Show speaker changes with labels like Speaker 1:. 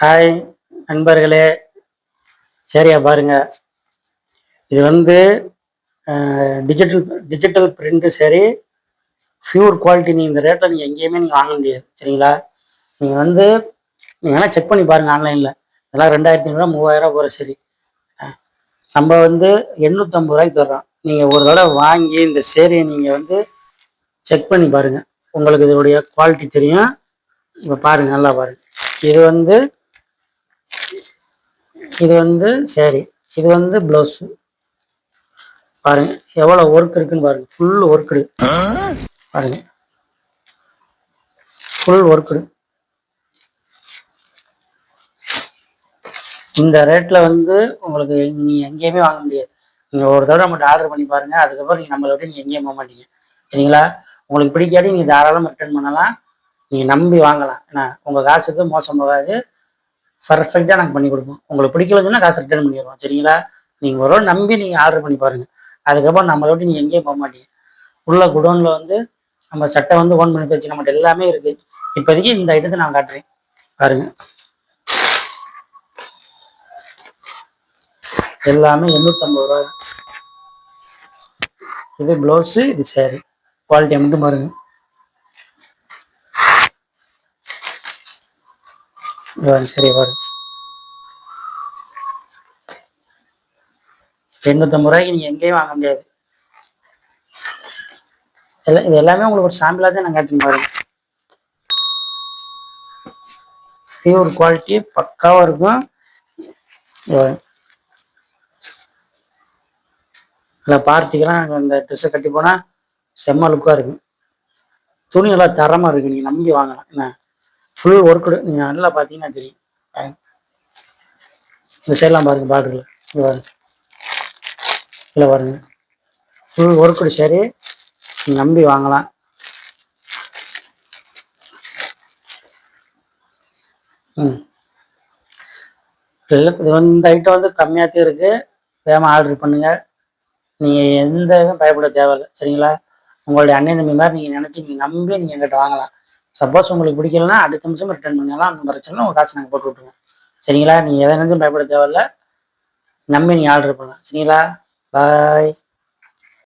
Speaker 1: Hi நண்பர்களே, சரியா பாருங்க. இது வந்து டிஜிட்டல் டிஜிட்டல் பிரிண்ட் சரி, பியூர் குவாலிட்டி. நீ இந்த ரேட்டில் நீங்கள் எங்கேயுமே நீங்கள் வாங்க முடியாது. சரிங்களா? நீங்கள் வந்து நீங்கள் வேணால் செக் பண்ணி பாருங்கள் ஆன்லைனில். இதெல்லாம் 2500 3000 போகிற சரி. நம்ம வந்து 850 ரூபாய்க்கு தர்றோம். நீங்கள் ஒரு தடவை வாங்கி இந்த சேரியை நீங்கள் வந்து செக் பண்ணி பாருங்கள். உங்களுக்கு இதனுடைய குவாலிட்டி தெரியும். இப்போ பாருங்கள், நல்லா பாருங்கள். இது வந்து இது வந்து சேரீ, இது வந்து பிளவுஸ். பாருங்க எவ்வளவு ஒர்க் இருக்குன்னு பாருங்க. ஃபுல் ஒர்க்கு பாருங்க, ஃபுல் ஒர்க்கு. இந்த ரேட்ல வந்து உங்களுக்கு நீ எங்கேயுமே வாங்க முடியாது. நீங்க ஒரு தடவை மட்டும் ஆர்டர் பண்ணி பாருங்க. அதுக்கப்புறம் நீங்க நம்மளை விட்டு நீங்க எங்கேயும் போக மாட்டீங்க. சரிங்களா? உங்களுக்கு பிடிக்காட்டி நீங்க தாராளமாக ரிட்டர்ன் பண்ணலாம். நீங்க நம்பி வாங்கலாம். ஏன்னா உங்க காசுக்கு மோசம் போகாது. பர்ஃபெக்டா நாங்கள் பண்ணி கொடுப்போம். உங்களுக்கு பிடிக்கலன்னா காசு ரிட்டர்ன் பண்ணிடுவோம். சரிங்களா? நீங்க ஒரு நம்பி நீங்க ஆர்டர் பண்ணி பாருங்க. அதுக்கப்புறம் நம்மளை விட்டு நீங்க எங்கேயும் போக மாட்டீங்க. உள்ள குடோன்ல வந்து நம்ம சட்டை வந்து ஓன் பண்ணி வச்சு நம்மகிட்ட எல்லாமே இருக்கு. இப்போதைக்கு இந்த ஐட்டத்தை நான் காட்டுறேன் பாருங்க. எல்லாமே 850 ரூபாய். இது பிளவுஸ், இது சேரீ. குவாலிட்டி மட்டும் பாருங்க. சரி பாருங்க, 850 ரூபாய்க்கு நீங்க எங்கேயும் வாங்க முடியாது. இது எல்லாமே உங்களுக்கு ஒரு சாம்பிளா தான் நான் காட்டுறேன் பாருங்க. பியூர் குவாலிட்டி பக்காவா இருக்கும். இல்லை பார்ட்டிக்கெல்லாம் இந்த ட்ரெஸ்ஸை கட்டி போனா செம்ம லுக்கா இருக்கு. துணி நல்லா தரமா இருக்கு. நீங்க நம்பி வாங்கலாம். என்ன ஃபுல் ஒர்க்கு. நீங்க நல்லா பாத்தீங்கன்னா தெரியும். இந்த சைட்லாம் பாருங்க, பார்டர்ல இங்க பாருங்க, இல்லை பாருங்க, ஃபுல் ஒர்க்கு. சரி, நீங்க நம்பி வாங்கலாம். இது வந்து இந்த ஐட்டம் வந்து கம்மியாகத்தே இருக்கு. வேகமாக ஆர்டர் பண்ணுங்க. நீங்க எந்த இதுவும் பயப்பட தேவையில்லை. சரிங்களா? உங்களுடைய அண்ணன் தம்பி மாதிரி நீங்க நினைச்சு நீங்க நம்பி நீங்க எங்கிட்ட வாங்கலாம். சப்போஸ் உங்களுக்கு பிடிக்கலன்னா அடுத்த நிமிஷம் ரிட்டர்ன் பண்ணலாம். அந்த பிரச்சனை உங்க காசு நாங்கள் போட்டு விட்டுருவோம். சரிங்களா? நீங்க எதை நினைச்சும் பயப்பட தேவையில்லை. நம்பி நீங்க ஆர்டர் பண்ணலாம். சரிங்களா? பாய்.